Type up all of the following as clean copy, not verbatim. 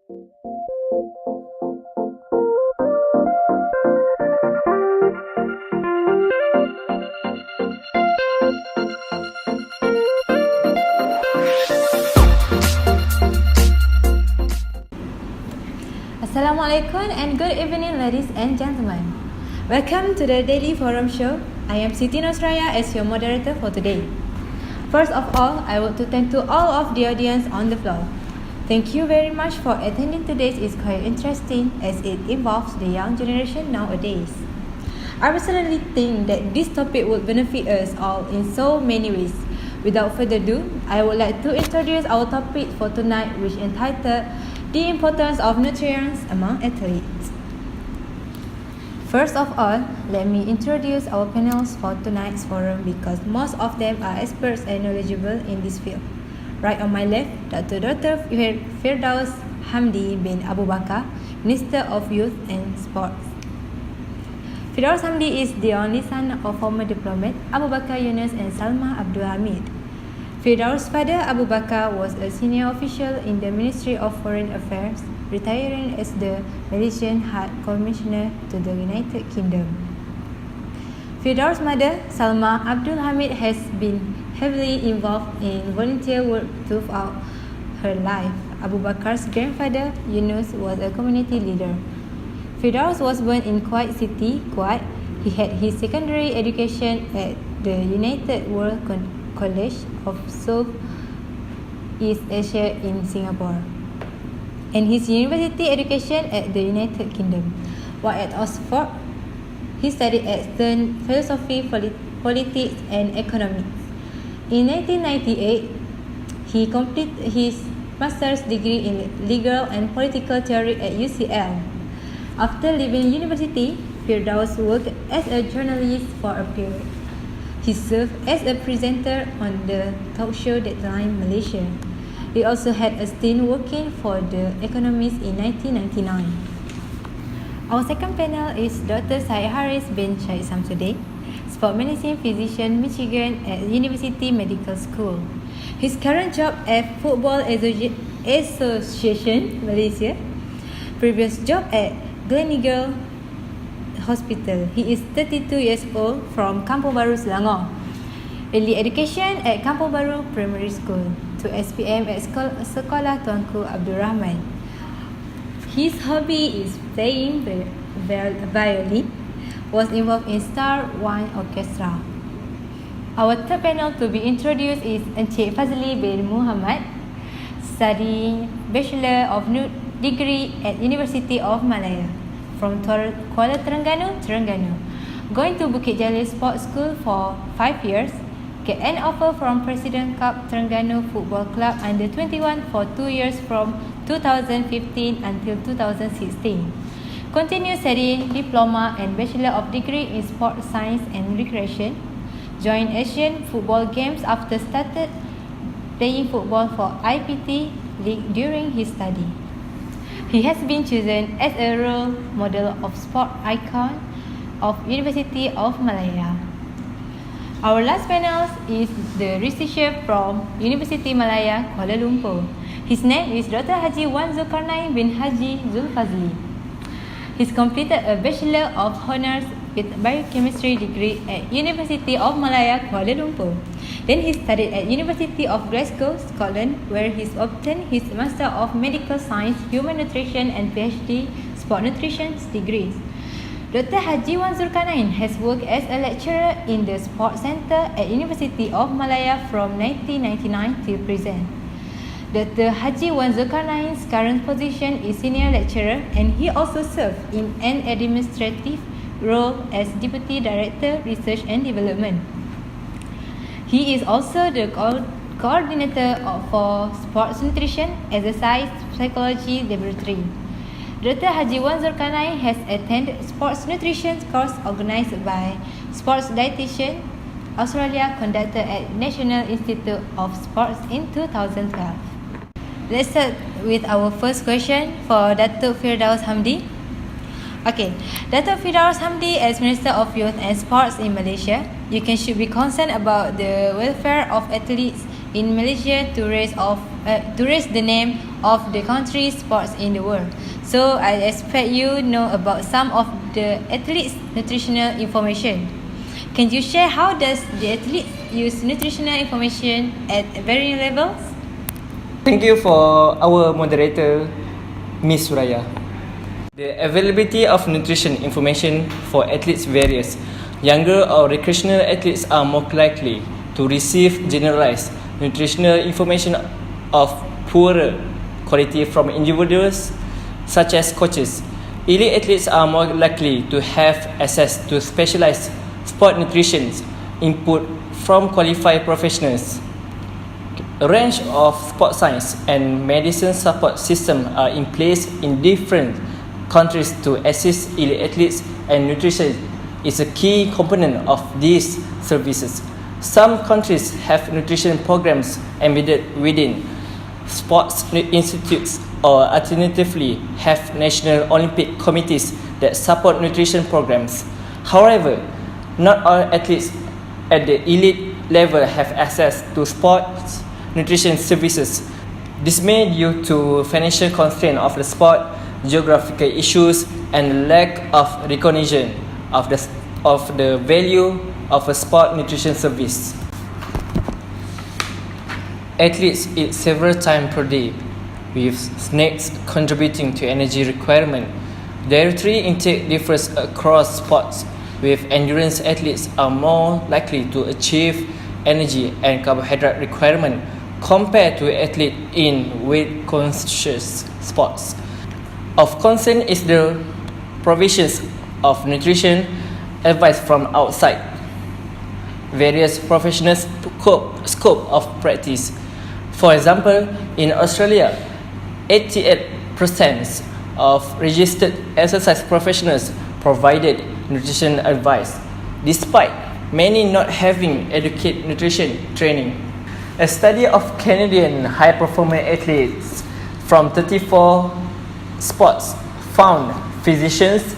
Assalammualaikum and good evening, ladies and gentlemen. Welcome to the Daily Forum Show. I am Siti Nosraya as your moderator for today. First of all, I want to thank to all of the audience on the floor. Thank you very much for attending today's. It's quite interesting as it involves the young generation nowadays. I personally think that this topic would benefit us all in so many ways. Without further ado, I would like to introduce our topic for tonight, which is entitled The Importance of Nutrients Among Athletes. First of all, let me introduce our panels for tonight's forum because most of them are experts and knowledgeable in this field. Right on my left, Dr. Firdaus Hamdi bin Abu Bakar, Minister of Youth and Sports. Firdaus Hamdi is the only son of former diplomat Abu Bakar Yunus and Salma Abdul Hamid. Firdaus' father Abu Bakar was a senior official in the Ministry of Foreign Affairs, retiring as the Malaysian High Commissioner to the United Kingdom. Firdaus' mother Salma Abdul Hamid has been heavily involved in volunteer work throughout her life. Abu Bakar's grandfather Yunus was a community leader. Firdaus was born in Kuwait City, Kuwait. He had his secondary education at the United World College of South East Asia in Singapore, and his university education at the United Kingdom. While at Oxford, he studied at Sultan philosophy, politics, and economics. In 1998, he completed his master's degree in legal and political theory at UCL. After leaving university, Firdaus worked as a journalist for a period. He served as a presenter on the talk show Deadline Malaysia. He also had a stint working for The Economist in 1999. Our second panel is Dr. Syed Haris bin Syed Samsudin, sport medicine physician, Michigan at University Medical School. His current job at Football Association Malaysia, previous job at Gleneagles Hospital. He is 32 years old from Kampung Baru, Selangor. Early education at Kampung Baru Primary School to SPM at Sekolah Tuanku Abdul Rahman. His hobby is playing violin. Was involved in Star One Orchestra. Our third panel to be introduced is Encik Fazli bin Muhammad, studying Bachelor of Degree at University of Malaya from Kuala Terengganu, going to Bukit Jalil Sports School for 5 years, get an offer from President Cup Terengganu Football Club under 21 for 2 years from 2015 until 2016. Continue studying Diploma and Bachelor of Degree in Sport Science and Recreation. Joined Asian Football Games after started playing football for IPT League during his study. He has been chosen as a role model of sport icon of University of Malaya. Our last panel is the researcher from University Malaya, Kuala Lumpur. His name is Dr. Haji Wan Zulkarnain bin Haji Zulfazli. He's completed a Bachelor of Honours with Biochemistry degree at University of Malaya, Kuala Lumpur. Then he studied at University of Glasgow, Scotland, where he obtained his Master of Medical Science, Human Nutrition and PhD Sport Nutrition degrees. Dr. Haji Wan Zulkarnain has worked as a lecturer in the Sports Centre at University of Malaya from 1999 till present. Dr. Haji Wan Zulkarnain's current position is Senior Lecturer, and he also served in an administrative role as Deputy Director, Research and Development. He is also the coordinator for Sports Nutrition Exercise Psychology Laboratory. Dr. Haji Wan Zulkarnain has attended sports nutrition course organised by Sports Dietitian Australia conducted at National Institute of Sports in 2012. Let's start with our first question for Datuk Firdaus Hamdi. Okay, Datuk Firdaus Hamdi as Minister of Youth and Sports in Malaysia, should be concerned about the welfare of athletes in Malaysia to raise the name of the country's sports in the world. So I expect you know about some of the athletes' nutritional information. Can you share how does the athletes use nutritional information at varying levels? Thank you for our moderator, Miss Suraya. The availability of nutrition information for athletes varies. Younger or recreational athletes are more likely to receive generalized nutritional information of poorer quality from individuals such as coaches. Elite athletes are more likely to have access to specialized sport nutrition input from qualified professionals. A range of sport science and medicine support systems are in place in different countries to assist elite athletes, and nutrition is a key component of these services. Some countries have nutrition programs embedded within sports institutes or alternatively have national Olympic committees that support nutrition programs. However, not all athletes at the elite level have access to sports nutrition services. This may due to financial constraint of the sport, geographical issues, and lack of recognition of the value of a sport nutrition service. Athletes eat several times per day, with snacks contributing to energy requirement. Dietary intake differs across sports, with endurance athletes are more likely to achieve energy and carbohydrate requirement compared to athletes in weight-conscious sports. Of concern is the provisions of nutrition advice from outside various professional scope of practice. For example, in Australia, 88% of registered exercise professionals provided nutrition advice, despite many not having adequate nutrition training. A study of Canadian high-performing athletes from 34 sports found physicians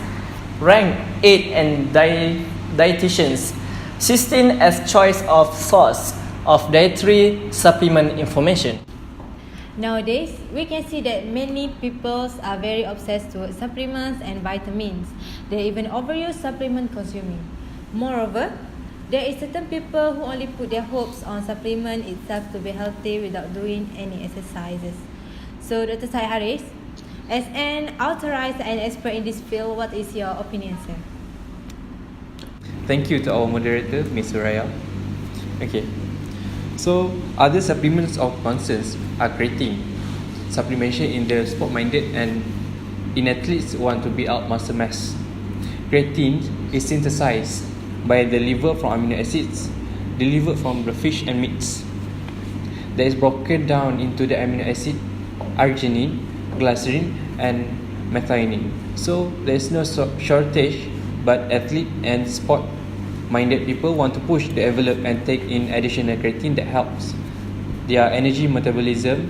ranked 8 and dietitians 16 as choice of source of dietary supplement information. Nowadays, we can see that many people are very obsessed with supplements and vitamins. They even overuse supplement consuming. Moreover, there is certain people who only put their hopes on supplement itself to be healthy without doing any exercises. So, Dr. Syed Haris, as an authorized and expert in this field, what is your opinion, sir? Thank you to our moderator, Ms. Suraya. Okay. So, other supplements of concerns are creatine, supplementation in the sport-minded and in athletes who want to build out muscle mass. Creatine is synthesized by the liver from amino acids delivered from the fish and meats. That is broken down into the amino acid arginine, glycerin, and methionine. So there is no shortage, but athlete and sport-minded people want to push the envelope and take in additional creatine that helps their energy metabolism,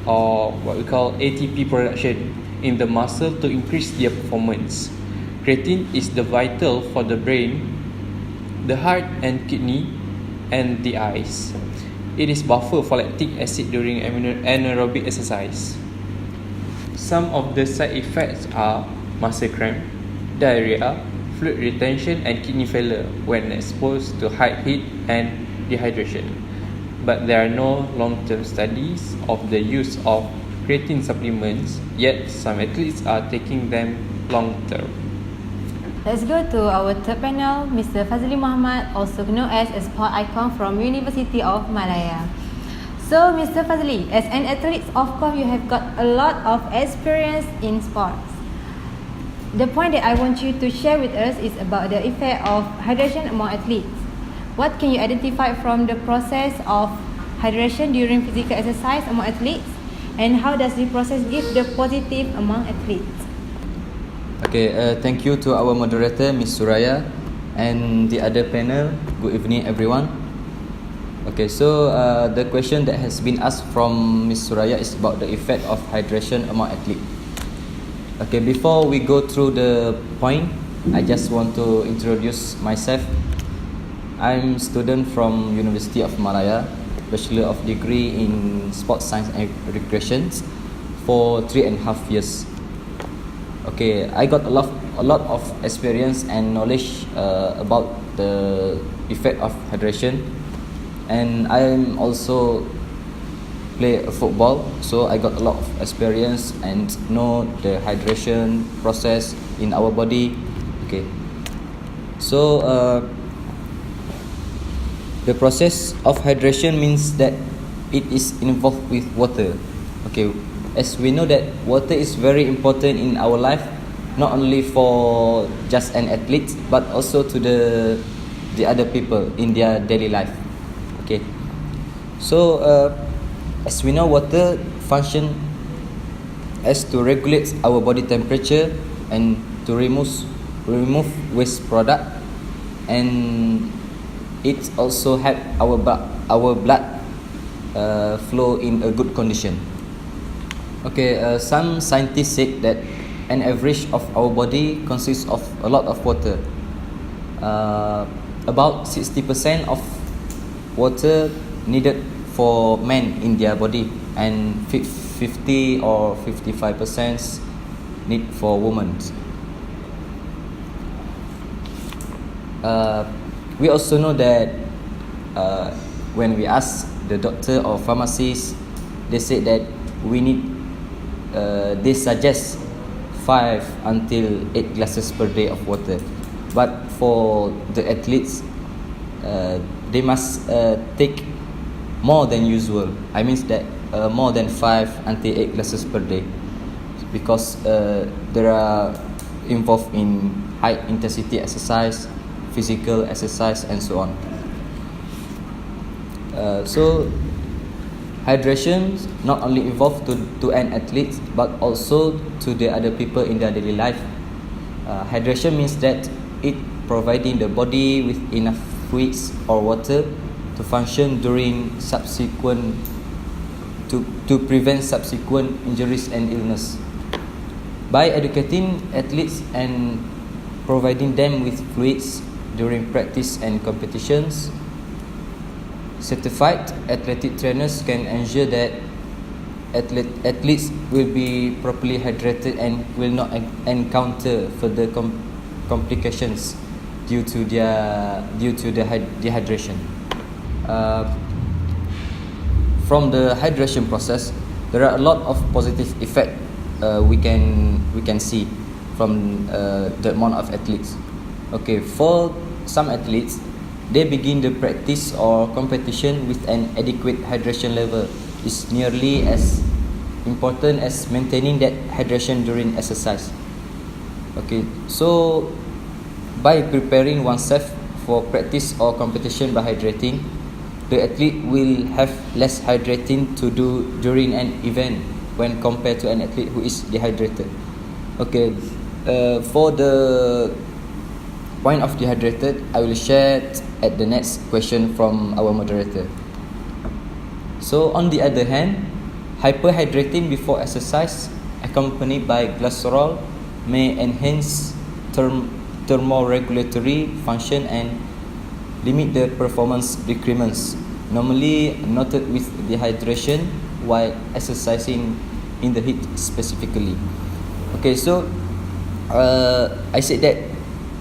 or what we call ATP production, in the muscle to increase their performance. Creatine is the vital for the brain, the heart and kidney, and the eyes. It is buffer for lactic acid during anaerobic exercise. Some of the side effects are muscle cramp, diarrhea, fluid retention, and kidney failure when exposed to high heat and dehydration. But there are no long-term studies of the use of creatine supplements, yet some athletes are taking them long-term. Let's go to our third panel, Mr. Fazli Muhammad, also known as a sport icon from University of Malaya. So, Mr. Fazli, as an athlete, of course, you have got a lot of experience in sports. The point that I want you to share with us is about the effect of hydration among athletes. What can you identify from the process of hydration during physical exercise among athletes, and how does the process give the positive among athletes? Okay, thank you to our moderator, Miss Suraya, and the other panel. Good evening, everyone. Okay, so the question that has been asked from Miss Suraya is about the effect of hydration among athletes. Okay, before we go through the point, I just want to introduce myself. I'm a student from University of Malaya, Bachelor of Degree in Sports Science and Recreation. for 3.5 years. Okay, I got a lot of experience and knowledge about the effect of hydration, and I'm also play football, so I got a lot of experience and know the hydration process in our body. Okay, so the process of hydration means that it is involved with water. Okay, as we know that water is very important in our life, not only for just an athlete but also to the other people in their daily life. Okay, so as we know, water function as to regulate our body temperature and to remove waste product, and it also help our blood flow in a good condition. Okay, some scientists said that an average of our body consists of a lot of water. About 60% of water needed for men in their body, and 50 or 55% need for women. We also know that when we ask the doctor or pharmacist, they say that we need they suggest 5 until 8 glasses per day of water, but for the athletes they must take more than usual. I mean that more than 5 until 8 glasses per day, because they are involved in high intensity exercise, physical exercise, and so on. So hydration not only involved to an athlete but also to the other people in their daily life. Hydration means that it providing the body with enough fluids or water to function during subsequent to prevent subsequent injuries and illness. By educating athletes and providing them with fluids during practice and competitions, certified athletic trainers can ensure that athletes will be properly hydrated and will not encounter further complications due to the dehydration. From the hydration process, there are a lot of positive effect we can see from the amount of athletes. Okay, for some athletes, they begin the practice or competition with an adequate hydration level is nearly as important as maintaining that hydration during exercise. Okay, so by preparing oneself for practice or competition by hydrating, the athlete will have less hydrating to do during an event when compared to an athlete who is dehydrated. Okay, for the point of dehydrated, I will share at the next question from our moderator. So on the other hand, hyperhydrating before exercise accompanied by glycerol may enhance thermoregulatory function and limit the performance decrements normally noted with dehydration while exercising in the heat specifically. Okay, so I said that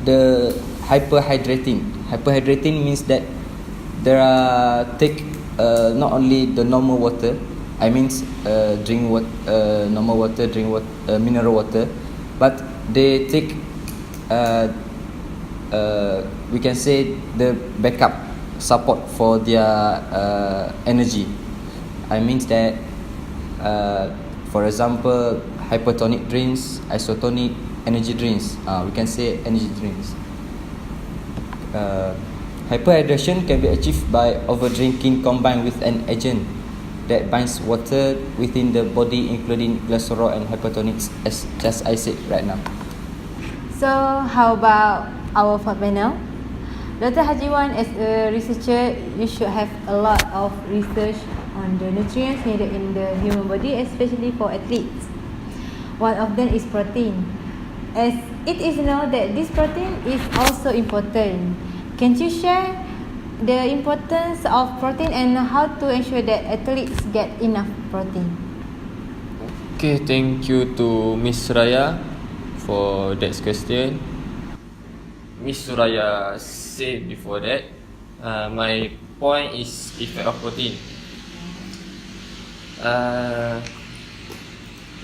the hyperhydrating means that there are take not only the normal water, I mean drink normal water, mineral water, but they take we can say the backup support for their energy. I mean that for example, hypertonic drinks, isotonic energy drinks, we can say energy drinks. Hyperhydration can be achieved by overdrinking combined with an agent that binds water within the body, including glycerol and hypertonics, as just I said right now. So how about our fourth panel? Dr. Hajiwan, as a researcher, you should have a lot of research on the nutrients needed in the human body, especially for athletes. One of them is protein. As it is known that this protein is also important. Can you share the importance of protein and how to ensure that athletes get enough protein? Okay, thank you to Miss Suraya for that question. Miss Suraya said before that, my point is effect of protein.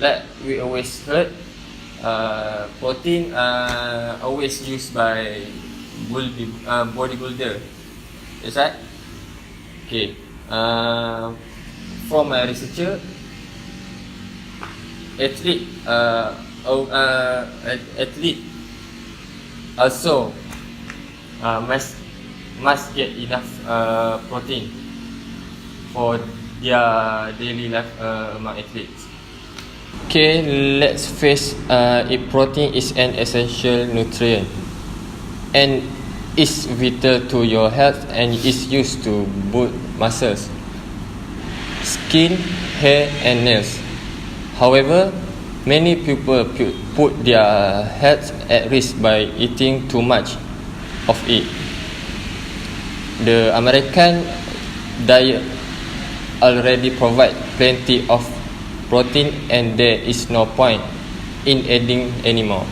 Like we always heard, protein always used by bodybuilder. Is that? Okay. From my researcher, athlete also must get enough protein for their daily life among athletes. Okay, let's face it, protein is an essential nutrient and is vital to your health and is used to build muscles, skin, hair and nails. However, many people put their health at risk by eating too much of it. The American diet already provides plenty of protein and there is no point in adding anymore.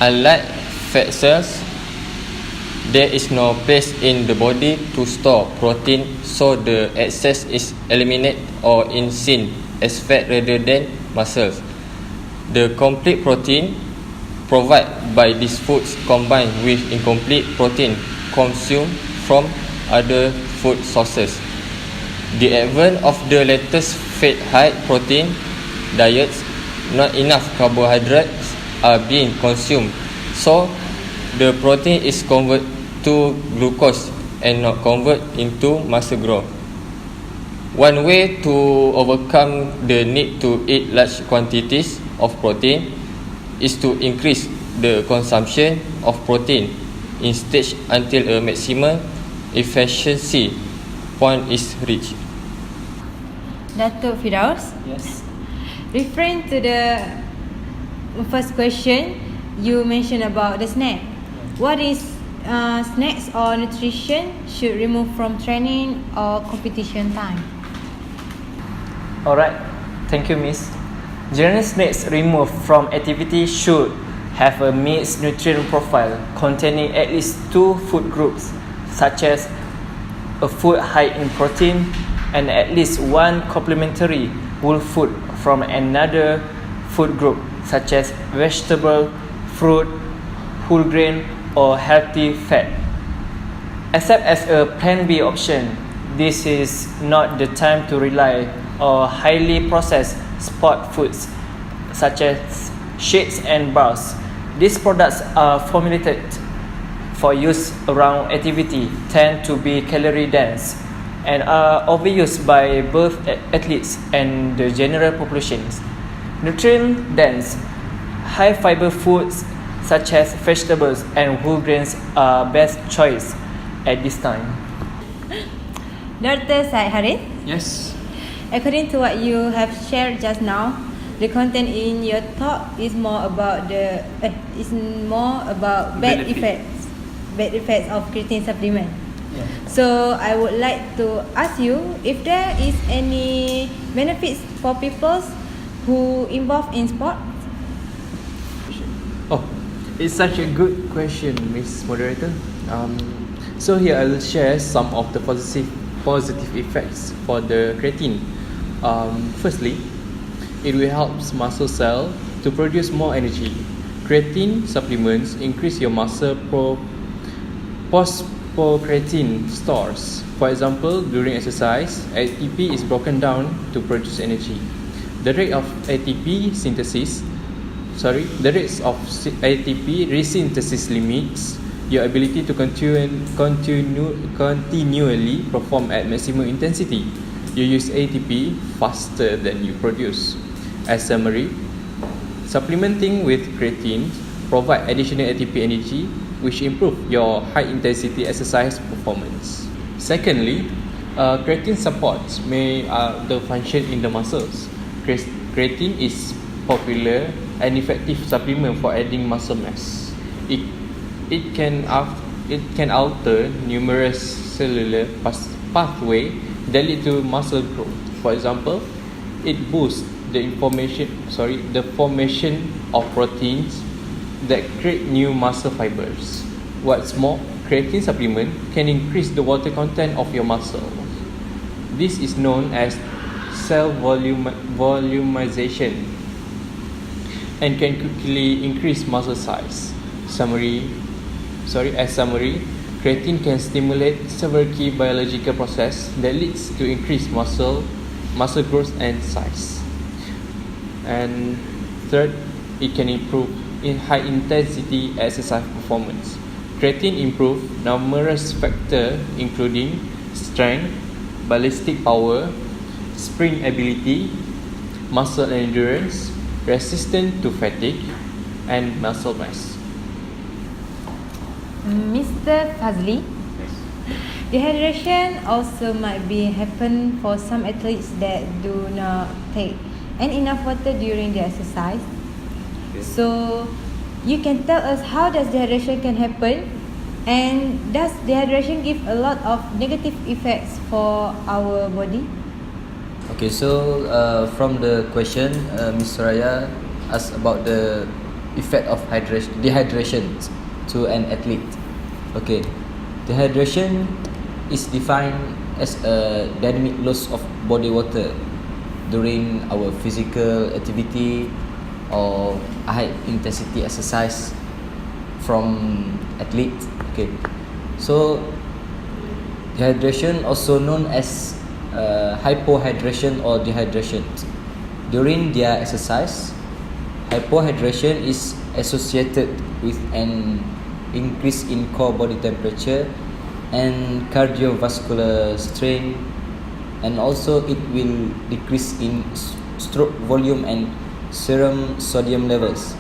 Unlike fat cells, there is no place in the body to store protein, so the excess is eliminated or is seen as fat rather than muscles. The complete protein provided by these foods combined with incomplete protein consumed from other food sources. The advent of the latest fat high protein diets, not enough carbohydrates are being consumed, so the protein is converted to glucose and not converted into muscle growth. One way to overcome the need to eat large quantities of protein is to increase the consumption of protein in stage until a maximum efficiency point is reached. Datuk Firdaus, Yes. referring to the first question, you mentioned about the snack. What is snacks or nutrition should remove from training or competition time? Alright, thank you, Miss. General snacks removed from activity should have a mixed nutrient profile containing at least 2 food groups, such as a food high in protein and at least 1 complementary whole food from another food group, such as vegetable, fruit, whole grain, or healthy fat. Except as a plan B option, this is not the time to rely on highly processed sport foods such as shakes and bars. These products are formulated for use around activity, tend to be calorie dense, and are overused by both athletes and the general populations. Nutrient dense, high fiber foods such as vegetables and whole grains are best choice at this time. Dr. Said Harith, Yes. according to what you have shared just now, the content in your talk is more about bad effects of creatine supplement. Yeah. So I would like to ask you if there is any benefits for people who involved in sport. Oh, it's such a good question, Miss Moderator. So here I will share some of the positive effects for the creatine. Firstly, it will help muscle cell to produce more energy. Creatine supplements increase your muscle phosphocreatine stores. For example, during exercise, ATP is broken down to produce energy. The rate of ATP resynthesis limits your ability to continually perform at maximum intensity. You use ATP faster than you produce. As summary, supplementing with creatine provide additional ATP energy, which improve your high intensity exercise performance. Secondly, creatine supports the function in the muscles. Creatine is popular and effective supplement for adding muscle mass. It can alter numerous cellular pathway that lead to muscle growth. For example, it boosts the formation of proteins that create new muscle fibers. What's more, creatine supplement can increase the water content of your muscles. This is known as cell volumization and can quickly increase muscle size. Summary, creatine can stimulate several key biological processes that leads to increased muscle growth and size. And third, it can improve in high intensity exercise performance. Creatine improves numerous factors including strength, ballistic power, sprint ability, muscle endurance, resistance to fatigue, and muscle mass. Mr. Fazli, dehydration also might be happen for some athletes that do not take enough water during the exercise. So you can tell us how does dehydration can happen, and does dehydration give a lot of negative effects for our body? Okay, so from the question, Ms. Soraya asked about the effect of dehydration to an athlete. Okay, dehydration is defined as a dynamic loss of body water during our physical activity or high intensity exercise from athlete. Okay, so dehydration also known as hypohydration or dehydration. During their exercise, hypohydration is associated with an increase in core body temperature and cardiovascular strain, and also it will decrease in stroke volume and serum sodium levels.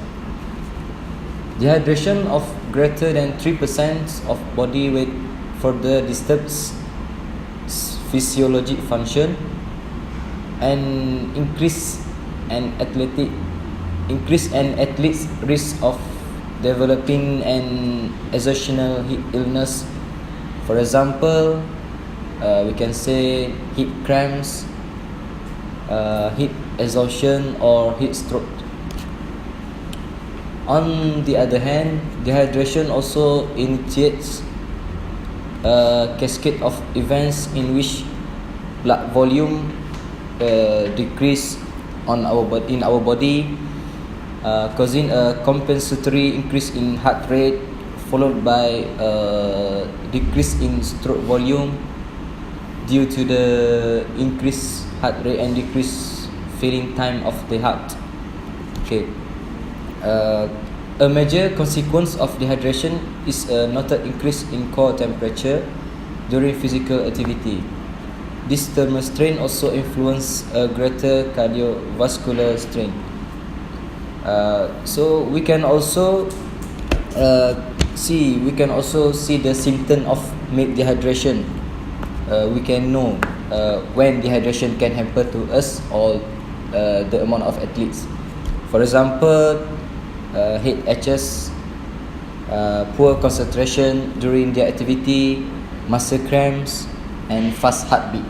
Dehydration of greater than 3% of body weight further disturbs physiologic function and increase an athlete's risk of developing an exertional illness. For example, we can say heat cramps, heat exhaustion, or heat stroke. On the other hand, dehydration also initiates a cascade of events in which blood volume decrease in our body, causing a compensatory increase in heart rate, followed by a decrease in stroke volume due to the increased heart rate and decreased filling time of the heart. Okay. A major consequence of dehydration is a noted increase in core temperature during physical activity. This thermal strain also influences a greater cardiovascular strain. So we can also see the symptom of milk dehydration. We can know when dehydration can happen to us or the amount of athletes. For example, head itches, poor concentration during their activity, muscle cramps, and fast heartbeat.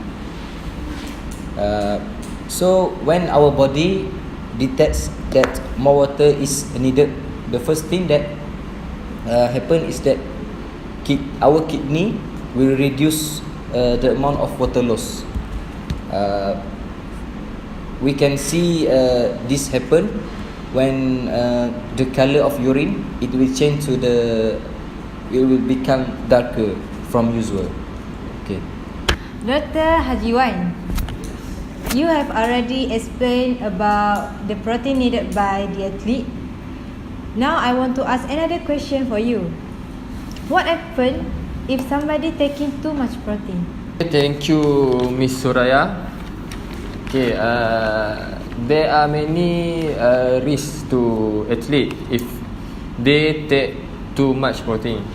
So when our body detects that more water is needed, the first thing that happen is that our kidney will reduce the amount of water loss. We can see this happen when the color of urine it will become darker from usual. Okay. Dr. Haji Wan, you have already explained about the protein needed by the athlete. Now I want to ask another question for you. What happens if somebody taking too much protein? Thank you, Miss Soraya. Okay, there are many risks to athlete if they take too much protein.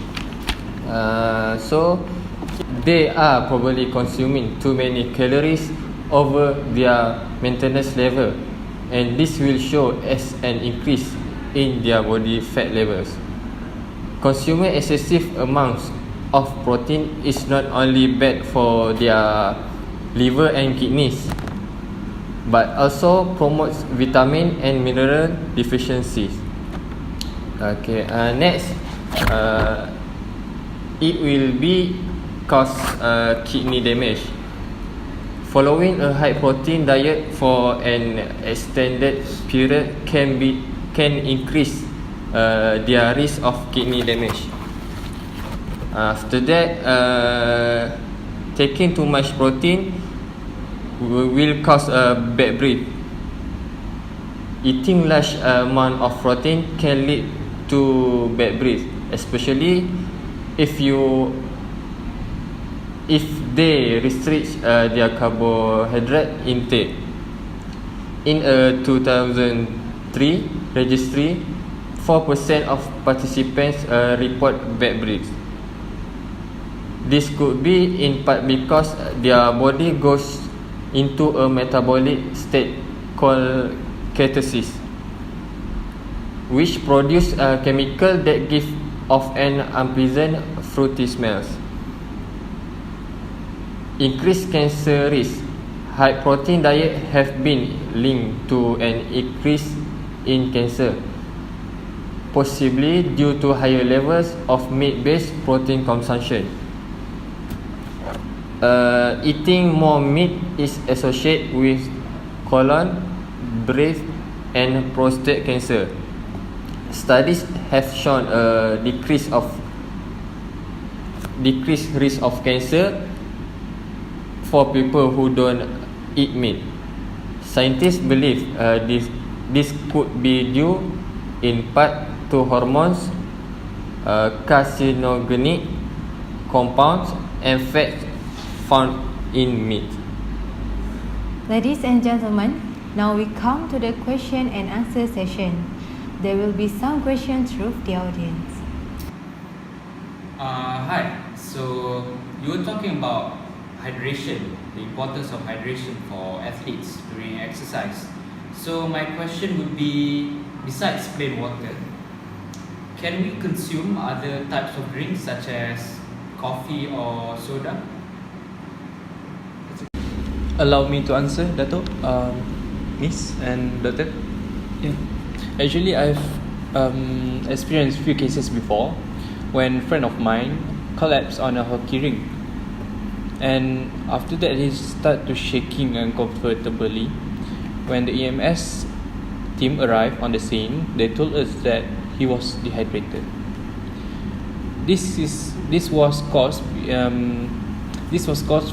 So they are probably consuming too many calories over their maintenance level, and this will show as an increase in their body fat levels. Consuming excessive amounts of protein is not only bad for their liver and kidneys, but also promotes vitamin and mineral deficiencies. Okay, next, it will be cause kidney damage. Following a high protein diet for an extended period can increase their risk of kidney damage. After that, taking too much protein will cause a bad breath. Eating large amount of protein can lead to bad breath, especially if they restrict their carbohydrate intake. In a 2003 registry, 4% of participants report bad breath. This could be in part because their body goes into a metabolic state called ketosis, which produce a chemical that give off an unpleasant fruity smells. Increased cancer risk. High protein diet have been linked to an increase in cancer, possibly due to higher levels of meat-based protein consumption. Eating more meat is associated with colon, breast, and prostate cancer. Studies have shown a decreased risk of cancer for people who don't eat meat. Scientists believe this could be due in part to hormones, carcinogenic compounds, and fats found in meat. Ladies and gentlemen, now we come to the question and answer session. There will be some questions through the audience. Hi. So you were talking about hydration, the importance of hydration for athletes during exercise. So my question would be, besides plain water, can we consume other types of drinks such as coffee or soda? Allow me to answer, Dato', Miss and Doctor. Yeah. Actually, I've experienced few cases before when a friend of mine collapsed on a hockey rink, and after that he started to shaking uncomfortably. When the EMS team arrived on the scene, they told us that he was dehydrated. This was caused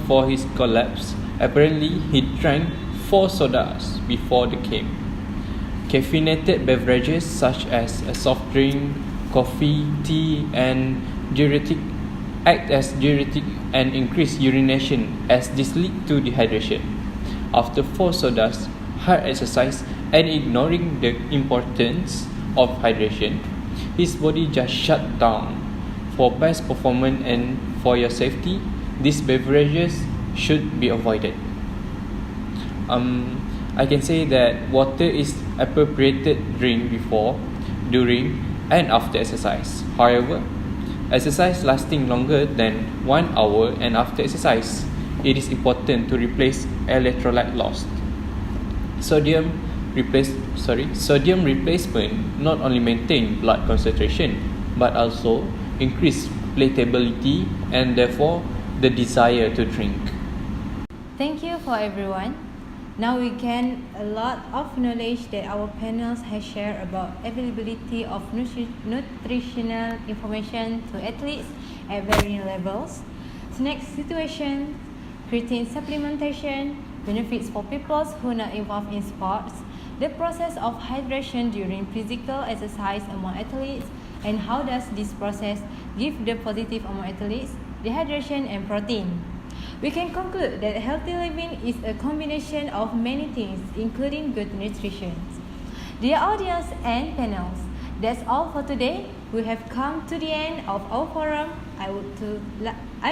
for his collapse. Apparently, he drank 4 sodas before the game. Caffeinated beverages such as a soft drink, coffee, tea, and act as diuretic and increase urination, as this lead to dehydration. After 4 sodas, hard exercise, and ignoring the importance of hydration, his body just shut down. For best performance and for your safety, these beverages should be avoided. I can say that water is appropriate drink before, during, and after exercise. However, exercise lasting longer than 1 hour and after exercise, it is important to replace electrolyte lost. Sodium replacement not only maintain blood concentration but also increase palatability and therefore the desire to drink. Thank you for everyone. Now we gain a lot of knowledge that our panels have shared about availability of nutritional information to athletes at varying levels, snack situation, creatine supplementation, benefits for people who are not involved in sports, the process of hydration during physical exercise among athletes, and how does this process give the positive among athletes, dehydration and protein. We can conclude that healthy living is a combination of many things, including good nutrition. Dear audience and panels, that's all for today. We have come to the end of our forum. I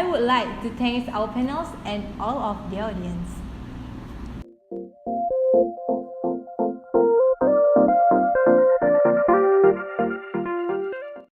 would like to thank our panels and all of the audience.